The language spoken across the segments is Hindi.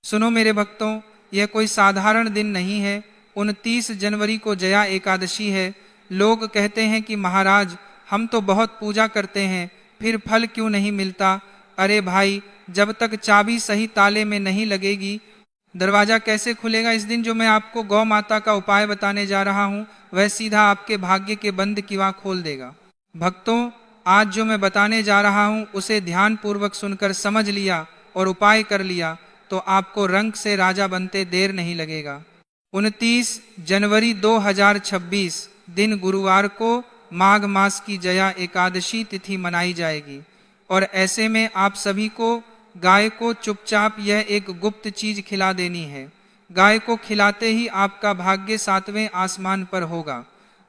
सुनो मेरे भक्तों, यह कोई साधारण दिन नहीं है। 29 जनवरी को जया एकादशी है। लोग कहते हैं कि महाराज, हम तो बहुत पूजा करते हैं, फिर फल क्यों नहीं मिलता? अरे भाई, जब तक चाबी सही ताले में नहीं लगेगी, दरवाजा कैसे खुलेगा? इस दिन जो मैं आपको गौ माता का उपाय बताने जा रहा हूँ, वह सीधा आपके भाग्य के बंद किवाड़ खोल देगा। भक्तों, आज जो मैं बताने जा रहा हूँ, उसे ध्यान पूर्वक सुनकर समझ लिया और उपाय कर लिया तो आपको रंक से राजा बनते देर नहीं लगेगा। 29 जनवरी 2026 दिन गुरुवार को माघ मास की जया एकादशी तिथि मनाई जाएगी। और ऐसे में आप सभी को गाय को चुपचाप यह एक गुप्त चीज खिला देनी है। गाय को खिलाते ही आपका भाग्य 7वें आसमान पर होगा।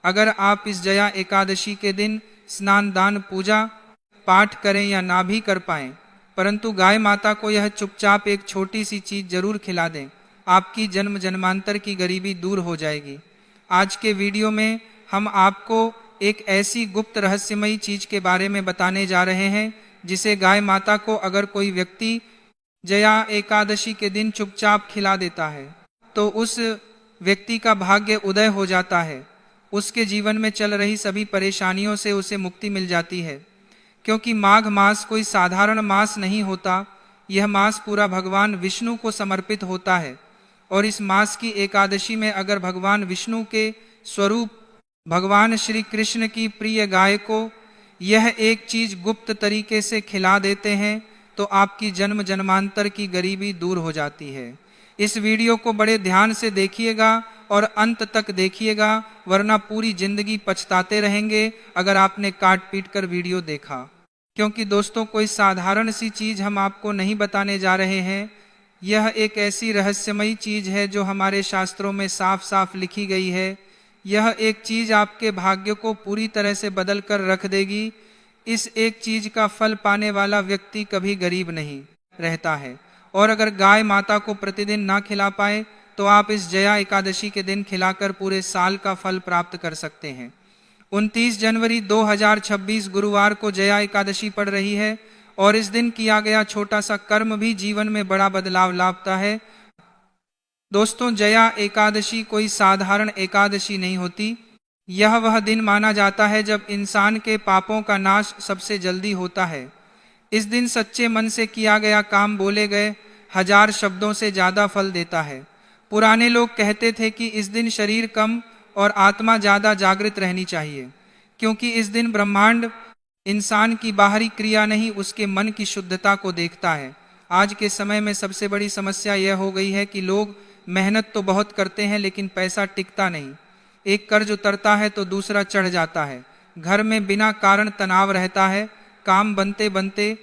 अगर आप इस जया एकादशी के दिन स्नान, दान, पूजा पाठ करें या ना भी कर पाएं, परंतु गाय माता को यह चुपचाप एक छोटी सी चीज जरूर खिला दें, आपकी जन्म जन्मांतर की गरीबी दूर हो जाएगी। आज के वीडियो में हम आपको एक ऐसी गुप्त रहस्यमयी चीज के बारे में बताने जा रहे हैं, जिसे गाय माता को अगर कोई व्यक्ति जया एकादशी के दिन चुपचाप खिला देता है तो उस व्यक्ति का भाग्य उदय हो जाता है। उसके जीवन में चल रही सभी परेशानियों से उसे मुक्ति मिल जाती है। क्योंकि माघ मास कोई साधारण मास नहीं होता, यह मास पूरा भगवान विष्णु को समर्पित होता है। और इस मास की एकादशी में अगर भगवान विष्णु के स्वरूप भगवान श्री कृष्ण की प्रिय गाय को यह एक चीज गुप्त तरीके से खिला देते हैं तो आपकी जन्म जन्मांतर की गरीबी दूर हो जाती है। इस वीडियो को बड़े ध्यान से देखिएगा और अंत तक देखिएगा, वरना पूरी जिंदगी पछताते रहेंगे अगर आपने काट पीट कर वीडियो देखा। क्योंकि दोस्तों, कोई साधारण सी चीज हम आपको नहीं बताने जा रहे हैं। यह एक ऐसी रहस्यमयी चीज है जो हमारे शास्त्रों में साफ साफ लिखी गई है। यह एक चीज आपके भाग्य को पूरी तरह से बदल कर रख देगी। इस एक चीज का फल पाने वाला व्यक्ति कभी गरीब नहीं रहता है। और अगर गाय माता को प्रतिदिन ना खिला पाए तो आप इस जया एकादशी के दिन खिलाकर पूरे साल का फल प्राप्त कर सकते हैं। 29 जनवरी 2026 गुरुवार को जया एकादशी पड़ रही है और इस दिन किया गया छोटा सा कर्म भी जीवन में बड़ा बदलाव लाता है। दोस्तों, जया एकादशी कोई साधारण एकादशी नहीं होती। यह वह दिन माना जाता है जब इंसान के पापों का नाश सबसे जल्दी होता है। इस दिन सच्चे मन से किया गया काम बोले गए 1000 शब्दों से ज्यादा फल देता है। पुराने लोग कहते थे कि इस दिन शरीर कम और आत्मा ज्यादा जागृत रहनी चाहिए, क्योंकि इस दिन ब्रह्मांड इंसान की बाहरी क्रिया नहीं, उसके मन की शुद्धता को देखता है। आज के समय में सबसे बड़ी समस्या यह हो गई है कि लोग मेहनत तो बहुत करते हैं लेकिन पैसा टिकता नहीं। एक कर्ज उतरता है तो दूसरा चढ़ जाता है। घर में बिना कारण तनाव रहता है, काम बनते बनते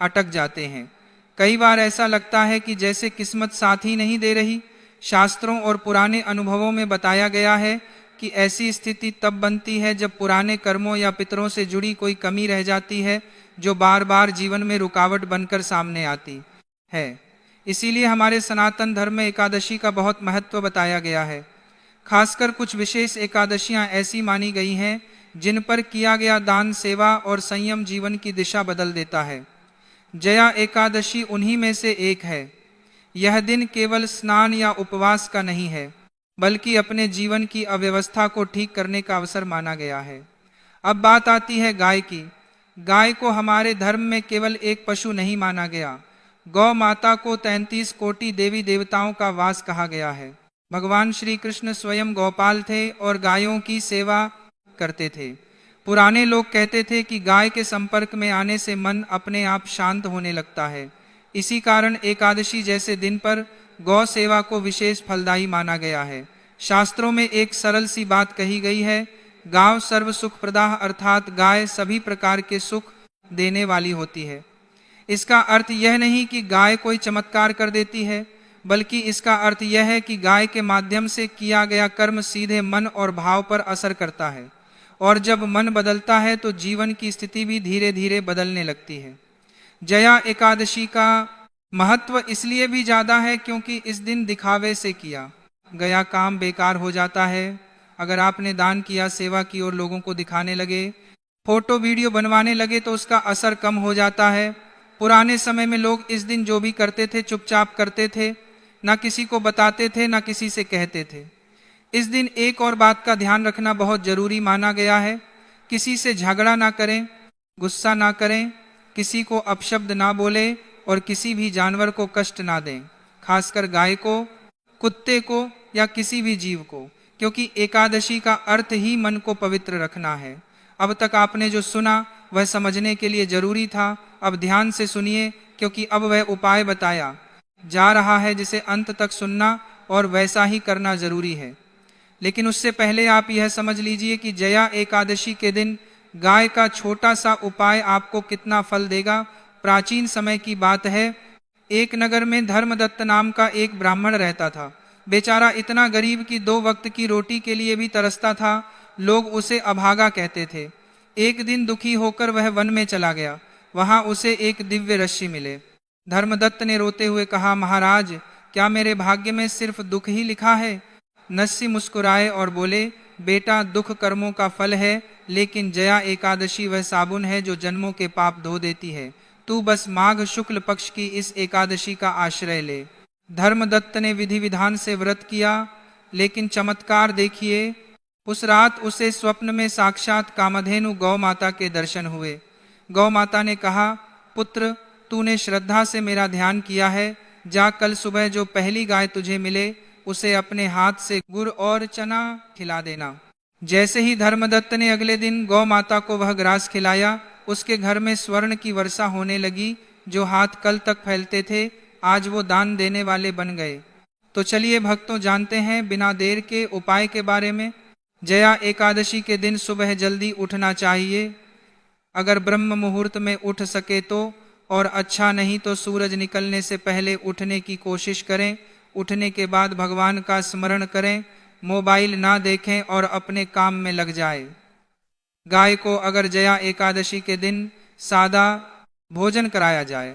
अटक जाते हैं। कई बार ऐसा लगता है कि जैसे किस्मत साथ ही नहीं दे रही। शास्त्रों और पुराने अनुभवों में बताया गया है कि ऐसी स्थिति तब बनती है जब पुराने कर्मों या पितरों से जुड़ी कोई कमी रह जाती है, जो बार बार जीवन में रुकावट बनकर सामने आती है। इसीलिए हमारे सनातन धर्म में एकादशी का बहुत महत्व बताया गया है। खासकर कुछ विशेष एकादशियां ऐसी मानी गई हैं जिन पर किया गया दान, सेवा और संयम जीवन की दिशा बदल देता है। जया एकादशी उन्हीं में से एक है। यह दिन केवल स्नान या उपवास का नहीं है, बल्कि अपने जीवन की अव्यवस्था को ठीक करने का अवसर माना गया है। अब बात आती है गाय की। गाय को हमारे धर्म में केवल एक पशु नहीं माना गया। गौ माता को 33 कोटि देवी देवताओं का वास कहा गया है। भगवान श्री कृष्ण स्वयं गौपाल थे और गायों की सेवा करते थे। पुराने लोग कहते थे कि गाय के संपर्क में आने से मन अपने आप शांत होने लगता है। इसी कारण एकादशी जैसे दिन पर गौ सेवा को विशेष फलदायी माना गया है। शास्त्रों में एक सरल सी बात कही गई है, गाव सर्व सुख प्रदाह, अर्थात गाय सभी प्रकार के सुख देने वाली होती है। इसका अर्थ यह नहीं कि गाय कोई चमत्कार कर देती है, बल्कि इसका अर्थ यह है कि गाय के माध्यम से किया गया कर्म सीधे मन और भाव पर असर करता है। और जब मन बदलता है तो जीवन की स्थिति भी धीरे धीरे बदलने लगती है। जया एकादशी का महत्व इसलिए भी ज्यादा है क्योंकि इस दिन दिखावे से किया गया काम बेकार हो जाता है। अगर आपने दान किया, सेवा की और लोगों को दिखाने लगे, फोटो वीडियो बनवाने लगे तो उसका असर कम हो जाता है। पुराने समय में लोग इस दिन जो भी करते थे चुपचाप करते थे, ना किसी को बताते थे, ना किसी से कहते थे। इस दिन एक और बात का ध्यान रखना बहुत जरूरी माना गया है। किसी से झगड़ा ना करें, गुस्सा ना करें, किसी को अपशब्द ना बोले और किसी भी जानवर को कष्ट ना दें, खासकर गाय को, कुत्ते को या किसी भी जीव को, क्योंकि एकादशी का अर्थ ही मन को पवित्र रखना है। अब तक आपने जो सुना वह समझने के लिए जरूरी था। अब ध्यान से सुनिए, क्योंकि अब वह उपाय बताया जा रहा है जिसे अंत तक सुनना और वैसा ही करना जरूरी है। लेकिन उससे पहले आप यह समझ लीजिए कि जया एकादशी के दिन गाय का छोटा सा उपाय आपको कितना फल देगा। प्राचीन समय की बात है, एक नगर में धर्मदत्त नाम का एक ब्राह्मण रहता था। बेचारा इतना गरीब कि 2 वक्त की रोटी के लिए भी तरसता था। लोग उसे अभागा कहते थे। एक दिन दुखी होकर वह वन में चला गया। वहां उसे एक दिव्य रस्सी मिले। धर्मदत्त ने रोते हुए कहा, महाराज, क्या मेरे भाग्य में सिर्फ दुख ही लिखा है? नस्सी मुस्कुराए और बोले, बेटा, दुख कर्मों का फल है, लेकिन जया एकादशी वह साबुन है जो जन्मों के पाप धो देती है। तू बस माघ शुक्ल पक्ष की इस एकादशी का आश्रय ले। धर्मदत्त ने विधि विधान से व्रत किया, लेकिन चमत्कार देखिए, उस रात उसे स्वप्न में साक्षात कामधेनु गौ माता के दर्शन हुए। गौ माता ने कहा, पुत्र, तूने श्रद्धा से मेरा ध्यान किया है, जा कल सुबह जो पहली गाय तुझे मिले उसे अपने हाथ से गुड़ और चना खिला देना। जैसे ही धर्मदत्त ने अगले दिन गौ माता को वह ग्रास खिलाया, उसके घर में स्वर्ण की वर्षा होने लगी। जो हाथ कल तक फैलते थे, आज वो दान देने वाले बन गए। तो चलिए भक्तों, जानते हैं बिना देर के उपाय के बारे में। जया एकादशी के दिन सुबह जल्दी उठना चाहिए। अगर ब्रह्म मुहूर्त में उठ सके तो, और अच्छा नहीं तो सूरज निकलने से पहले उठने की कोशिश करें। उठने के बाद भगवान का स्मरण करें, मोबाइल ना देखें और अपने काम में लग जाए। गाय को अगर जया एकादशी के दिन सादा भोजन कराया जाए,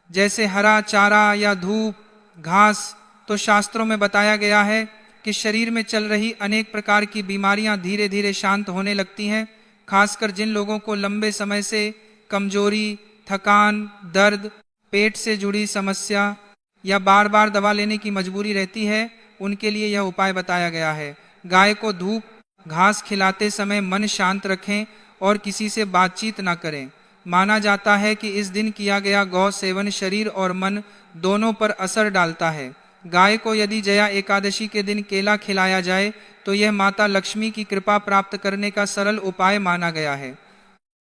जैसे हरा चारा या धूप, घास, तो शास्त्रों में बताया गया है कि शरीर में चल रही अनेक प्रकार की बीमारियां धीरे धीरे शांत होने लगती हैं। खासकर जिन लोगों को लंबे समय से कमजोरी, थकान, दर्द, पेट से जुड़ी समस्या या बार बार दवा लेने की मजबूरी रहती है, उनके लिए यह उपाय बताया गया है। गाय को धूप घास खिलाते समय मन शांत रखें और किसी से बातचीत न करें। माना जाता है कि इस दिन किया गया गौ सेवन शरीर और मन दोनों पर असर डालता है। गाय को यदि जया एकादशी के दिन केला खिलाया जाए तो यह माता लक्ष्मी की कृपा प्राप्त करने का सरल उपाय माना गया है।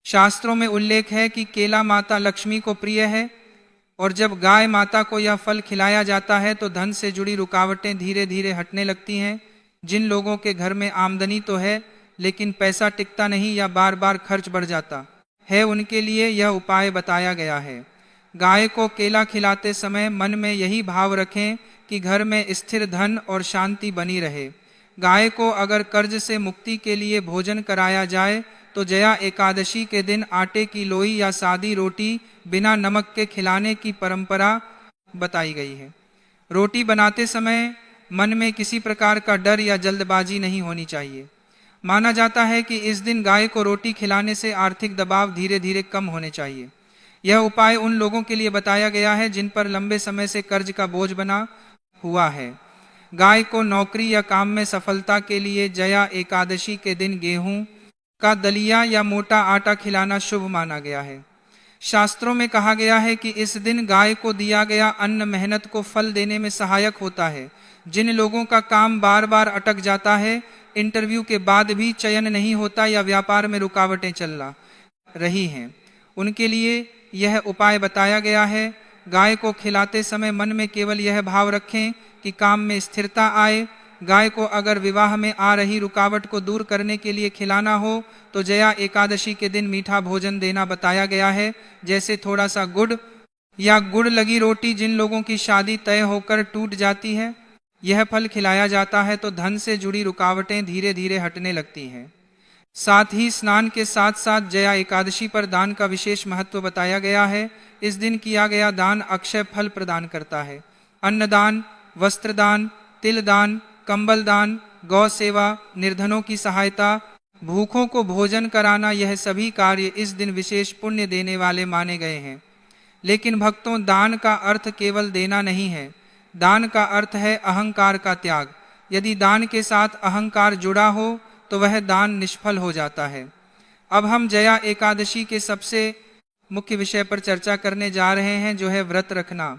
शास्त्रों में उल्लेख है कि केला माता लक्ष्मी को प्रिय है, और जब गाय माता को यह फल खिलाया जाता है तो धन से जुड़ी रुकावटें धीरे धीरे हटने लगती हैं। जिन लोगों के घर में आमदनी तो है, लेकिन पैसा टिकता नहीं या बार बार खर्च बढ़ जाता है, उनके लिए यह उपाय बताया गया है। गाय को केला खिलाते समय मन में यही भाव रखें कि घर में स्थिर धन और शांति बनी रहे। गाय को अगर कर्ज से मुक्ति के लिए भोजन कराया जाए तो जया एकादशी के दिन आटे की लोई या सादी रोटी बिना नमक के खिलाने की परंपरा बताई गई है। रोटी बनाते समय मन में किसी प्रकार का डर या जल्दबाजी नहीं होनी चाहिए। माना जाता है कि इस दिन गाय को रोटी खिलाने से आर्थिक दबाव धीरे धीरे कम होने चाहिए। यह उपाय उन लोगों के लिए बताया गया है जिन पर लंबे समय से कर्ज का बोझ बना हुआ है। गाय को नौकरी या काम में सफलता के लिए जया एकादशी के दिन गेहूं का दलिया या मोटा आटा खिलाना शुभ माना गया है। शास्त्रों में कहा गया है कि इस दिन गाय को दिया गया अन्न मेहनत को फल देने में सहायक होता है। जिन लोगों का काम बार बार अटक जाता है, इंटरव्यू के बाद भी चयन नहीं होता या व्यापार में रुकावटें चल रही हैं, उनके लिए यह उपाय बताया गया है। गाय को खिलाते समय मन में केवल यह भाव रखें कि काम में स्थिरता आए। गाय को अगर विवाह में आ रही रुकावट को दूर करने के लिए खिलाना हो तो जया एकादशी के दिन मीठा भोजन देना बताया गया है, जैसे थोड़ा सा गुड़ या गुड़ लगी रोटी। जिन लोगों की शादी तय होकर टूट जाती है, यह फल खिलाया जाता है तो धन से जुड़ी रुकावटें धीरे धीरे हटने लगती हैं। साथ ही स्नान के साथ साथ जया एकादशी पर दान का विशेष महत्व बताया गया है। इस दिन किया गया दान अक्षय फल प्रदान करता है। अन्नदान, वस्त्रदान, तिल दान, कंबल दान, गौ सेवा, निर्धनों की सहायता, भूखों को भोजन कराना, यह सभी कार्य इस दिन विशेष पुण्य देने वाले माने गए हैं। लेकिन भक्तों, दान का अर्थ केवल देना नहीं है। दान का अर्थ है अहंकार का त्याग। यदि दान के साथ अहंकार जुड़ा हो तो वह दान निष्फल हो जाता है। अब हम जया एकादशी के सबसे मुख्य विषय पर चर्चा करने जा रहे हैं, जो है व्रत रखना।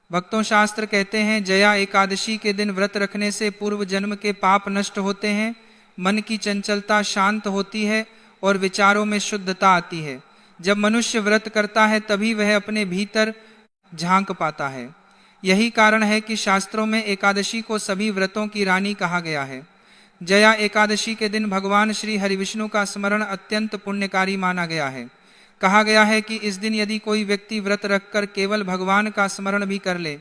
भक्तों, शास्त्र कहते हैं जया एकादशी के दिन व्रत रखने से पूर्व जन्म के पाप नष्ट होते हैं, मन की चंचलता शांत होती है और विचारों में शुद्धता आती है। जब मनुष्य व्रत करता है तभी वह अपने भीतर झांक पाता है। यही कारण है कि शास्त्रों में एकादशी को सभी व्रतों की रानी कहा गया है। जया एकादशी के दिन भगवान श्री हरिविष्णु का स्मरण अत्यंत पुण्यकारी माना गया है। कहा गया है कि इस दिन यदि कोई व्यक्ति व्रत रखकर केवल भगवान का स्मरण भी कर ले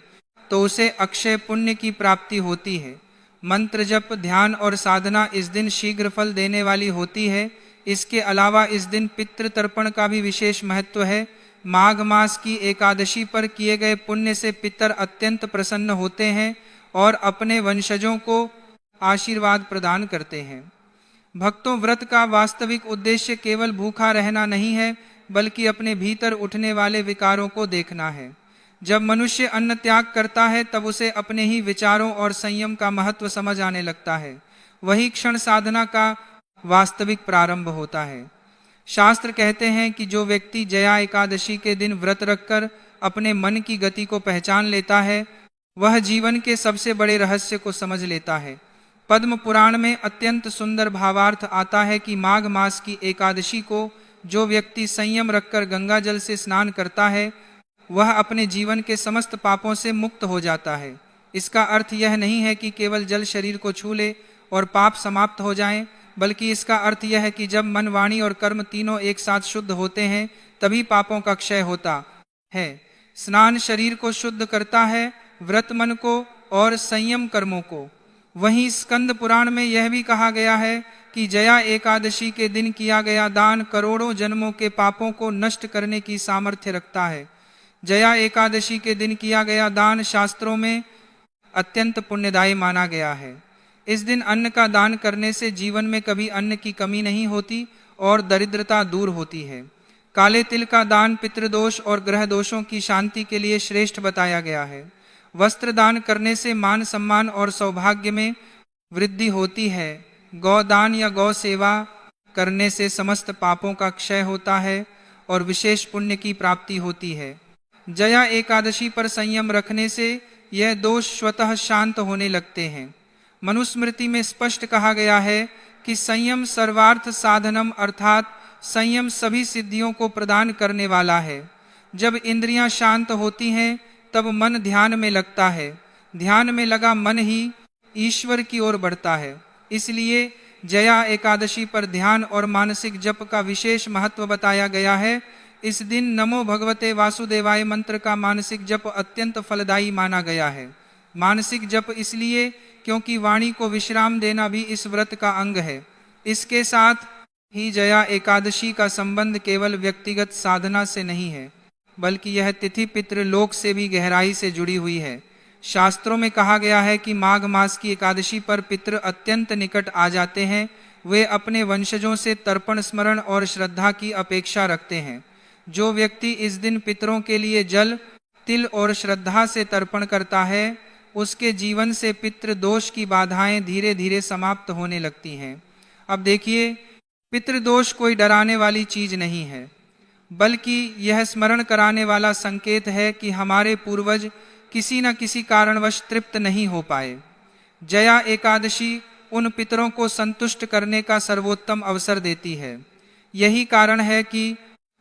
तो उसे अक्षय पुण्य की प्राप्ति होती है। मंत्र जप, ध्यान और साधना इस दिन शीघ्र फल देने वाली होती है। इसके अलावा इस दिन पितृ तर्पण का भी विशेष महत्व है। माघ मास की एकादशी पर किए गए पुण्य से पितर अत्यंत प्रसन्न होते हैं और अपने वंशजों को आशीर्वाद प्रदान करते हैं। भक्तों, व्रत का वास्तविक उद्देश्य केवल भूखा रहना नहीं है, बल्कि अपने भीतर उठने वाले विकारों को देखना है। जब मनुष्य अन्न त्याग करता है तब उसे अपने ही विचारों और संयम का महत्व समझ आने लगता है। वही क्षण साधना का वास्तविक प्रारंभ होता है। शास्त्र कहते हैं कि जो व्यक्ति जया एकादशी के दिन व्रत रखकर अपने मन की गति को पहचान लेता है वह जीवन के सबसे बड़े रहस्य को समझ लेता है। पद्म पुराण में अत्यंत सुंदर भावार्थ आता है कि माघ मास की एकादशी को जो व्यक्ति संयम रखकर गंगा जल से स्नान करता है वह अपने जीवन के समस्त पापों से मुक्त हो जाता है। इसका अर्थ यह नहीं है कि केवल जल शरीर को छू ले और पाप समाप्त हो जाएं, बल्कि इसका अर्थ यह है कि जब मन, वाणी और कर्म तीनों एक साथ शुद्ध होते हैं तभी पापों का क्षय होता है। स्नान शरीर को शुद्ध करता है, व्रत मन को और संयम कर्मों को। वहीं स्कंद पुराण में यह भी कहा गया है कि जया एकादशी के दिन किया गया दान करोड़ों जन्मों के पापों को नष्ट करने की सामर्थ्य रखता है। जया एकादशी के दिन किया गया दान शास्त्रों में अत्यंत पुण्यदायी माना गया है। इस दिन अन्न का दान करने से जीवन में कभी अन्न की कमी नहीं होती और दरिद्रता दूर होती है। काले तिल का दान पितृदोष और ग्रह दोषों की शांति के लिए श्रेष्ठ बताया गया है। वस्त्र दान करने से मान सम्मान और सौभाग्य में वृद्धि होती है। गौदान या गौ सेवा करने से समस्त पापों का क्षय होता है और विशेष पुण्य की प्राप्ति होती है। जया एकादशी पर संयम रखने से यह दोष स्वतः शांत होने लगते हैं। मनुस्मृति में स्पष्ट कहा गया है कि संयम सर्वार्थ साधनम, अर्थात संयम सभी सिद्धियों को प्रदान करने वाला है। जब इंद्रियां शांत होती हैं तब मन ध्यान में लगता है। ध्यान में लगा मन ही ईश्वर की ओर बढ़ता है। इसलिए जया एकादशी पर ध्यान और मानसिक जप का विशेष महत्व बताया गया है। इस दिन नमो भगवते वासुदेवाय मंत्र का मानसिक जप अत्यंत फलदायी माना गया है। मानसिक जप इसलिए क्योंकि वाणी को विश्राम देना भी इस व्रत का अंग है। इसके साथ ही जया एकादशी का संबंध केवल व्यक्तिगत साधना से नहीं है, बल्कि यह तिथि पितृ लोक से भी गहराई से जुड़ी हुई है। शास्त्रों में कहा गया है कि माघ मास की एकादशी पर पितृ अत्यंत निकट आ जाते हैं। वे अपने वंशजों से तर्पण, स्मरण और श्रद्धा की अपेक्षा रखते हैं। जो व्यक्ति इस दिन पितरों के लिए जल, तिल और श्रद्धा से तर्पण करता है उसके जीवन से पितृ दोष की बाधाएं धीरे धीरे समाप्त होने लगती हैं। अब देखिए, पितृदोष कोई डराने वाली चीज नहीं है, बल्कि यह स्मरण कराने वाला संकेत है कि हमारे पूर्वज किसी न किसी कारणवश तृप्त नहीं हो पाए। जया एकादशी उन पितरों को संतुष्ट करने का सर्वोत्तम अवसर देती है। यही कारण है कि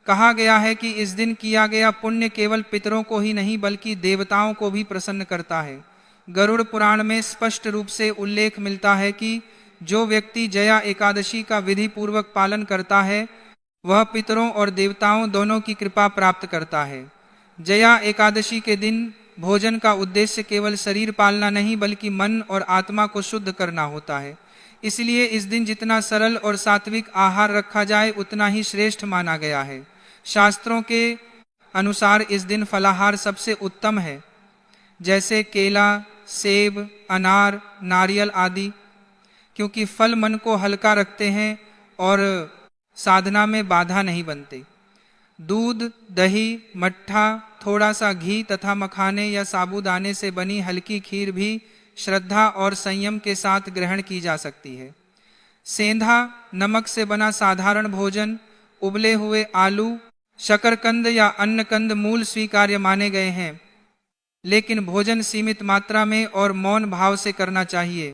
कहा गया है कि इस दिन किया गया पुण्य केवल पितरों को ही नहीं बल्कि देवताओं को भी प्रसन्न करता है। गरुड़ पुराण में स्पष्ट रूप से उल्लेख मिलता है कि जो व्यक्ति जया एकादशी का विधि पूर्वक पालन करता है वह पितरों और देवताओं दोनों की कृपा प्राप्त करता है। जया एकादशी के दिन भोजन का उद्देश्य केवल शरीर पालना नहीं बल्कि मन और आत्मा को शुद्ध करना होता है। इसलिए इस दिन जितना सरल और सात्विक आहार रखा जाए उतना ही श्रेष्ठ माना गया है। शास्त्रों के अनुसार इस दिन फलाहार सबसे उत्तम है, जैसे केला, सेब, अनार, नारियल आदि, क्योंकि फल मन को हल्का रखते हैं और साधना में बाधा नहीं बनते। दूध, दही, मट्ठा, थोड़ा सा घी तथा मखाने या साबूदाने से बनी हल्की खीर भी श्रद्धा और संयम के साथ ग्रहण की जा सकती है। सेंधा, नमक से बना साधारण भोजन, उबले हुए आलू, शकरकंद या अन्नकंद मूल स्वीकार्य माने गए हैं, लेकिन भोजन सीमित मात्रा में और मौन भाव से करना चाहिए।